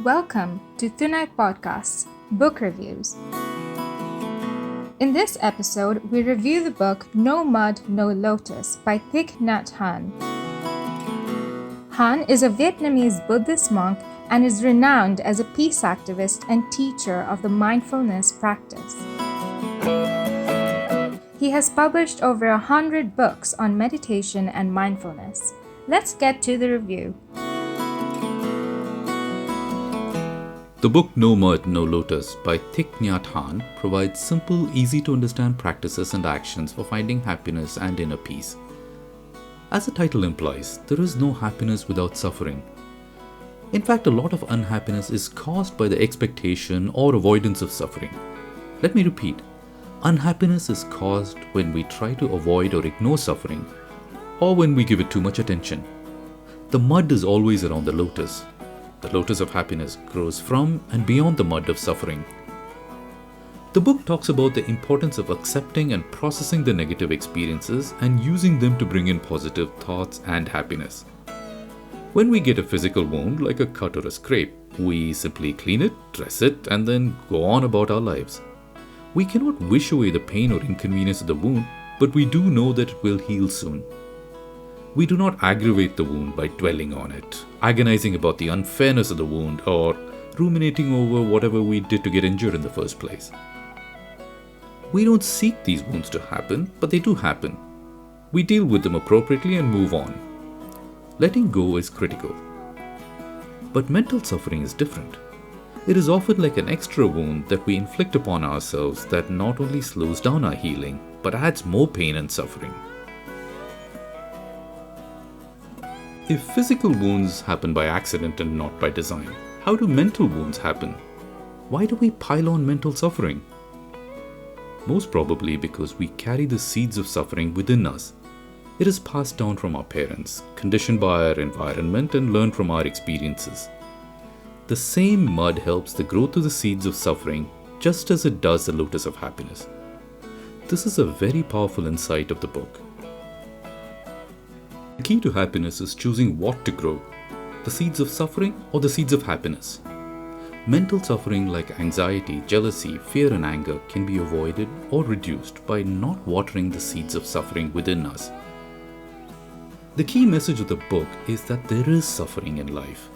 welcome to Thunai Podcast's Book Reviews. In this episode, we review the book No Mud, No Lotus by Thich Nhat Hanh. Hanh is a Vietnamese Buddhist monk and is renowned as a peace activist and teacher of the mindfulness practice. He has published over 100 books on meditation and mindfulness. Let's get to the review. The book No Mud, No Lotus by Thich Nhat Hanh provides simple, easy-to-understand practices and actions for finding happiness and inner peace. As the title implies, there is no happiness without suffering. In fact, a lot of unhappiness is caused by the expectation or avoidance of suffering. Let me repeat, unhappiness is caused when we try to avoid or ignore suffering, or when we give it too much attention. The mud is always around the lotus. The lotus of happiness grows from and beyond the mud of suffering. The book talks about the importance of accepting and processing the negative experiences and using them to bring in positive thoughts and happiness. When we get a physical wound like a cut or a scrape, we simply clean it, dress it, and then go on about our lives. We cannot wish away the pain or inconvenience of the wound, but we do know that it will heal soon. We do not aggravate the wound by dwelling on it, agonizing about the unfairness of the wound, or ruminating over whatever we did to get injured in the first place. We don't seek these wounds to happen, but they do happen. We deal with them appropriately and move on. Letting go is critical. But mental suffering is different. It is often like an extra wound that we inflict upon ourselves that not only slows down our healing, but adds more pain and suffering. If physical wounds happen by accident and not by design, how do mental wounds happen? Why do we pile on mental suffering? Most probably because we carry the seeds of suffering within us. It is passed down from our parents, conditioned by our environment, and learned from our experiences. The same mud helps the growth of the seeds of suffering just as it does the lotus of happiness. This is a very powerful insight of the book. The key to happiness is choosing what to grow, the seeds of suffering or the seeds of happiness. Mental suffering like anxiety, jealousy, fear and anger can be avoided or reduced by not watering the seeds of suffering within us. The key message of the book is that there is suffering in life.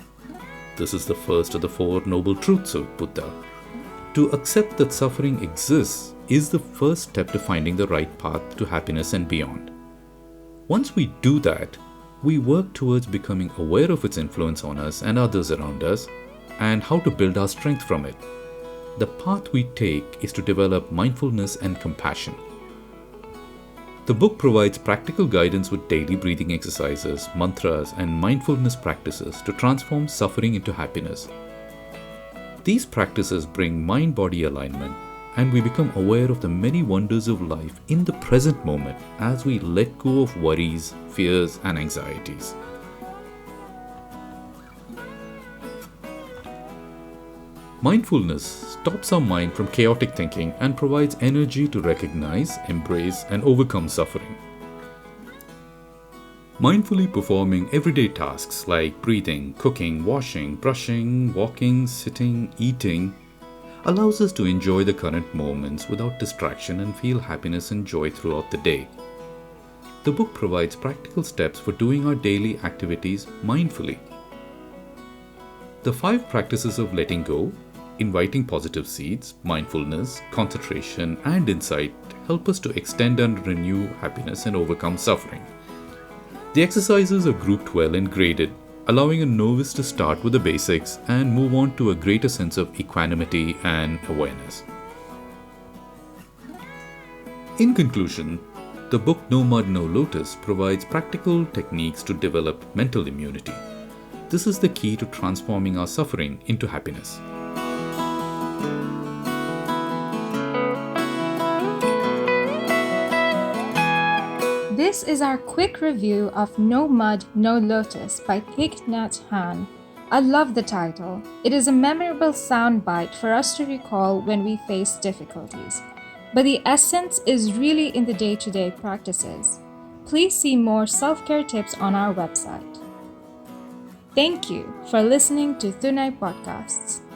This is the first of the Four Noble Truths of Buddha. To accept that suffering exists is the first step to finding the right path to happiness and beyond. Once we do that, we work towards becoming aware of its influence on us and others around us, and how to build our strength from it. The path we take is to develop mindfulness and compassion. The book provides practical guidance with daily breathing exercises, mantras, and mindfulness practices to transform suffering into happiness. These practices bring mind-body alignment, and we become aware of the many wonders of life in the present moment as we let go of worries, fears, and anxieties. Mindfulness stops our mind from chaotic thinking and provides energy to recognize, embrace, and overcome suffering. Mindfully performing everyday tasks like breathing, cooking, washing, brushing, walking, sitting, eating allows us to enjoy the current moments without distraction and feel happiness and joy throughout the day. The book provides practical steps for doing our daily activities mindfully. The 5 practices of letting go, inviting positive seeds, mindfulness, concentration, and insight help us to extend and renew happiness and overcome suffering. The exercises are grouped well and graded, allowing a novice to start with the basics and move on to a greater sense of equanimity and awareness. In conclusion, the book No Mud, No Lotus provides practical techniques to develop mental immunity. This is the key to transforming our suffering into happiness. This is our quick review of No Mud, No Lotus by Thich Nhat Hanh. I love the title. It is a memorable soundbite for us to recall when we face difficulties. But the essence is really in the day-to-day practices. Please see more self-care tips on our website. Thank you for listening to Thunai Podcasts.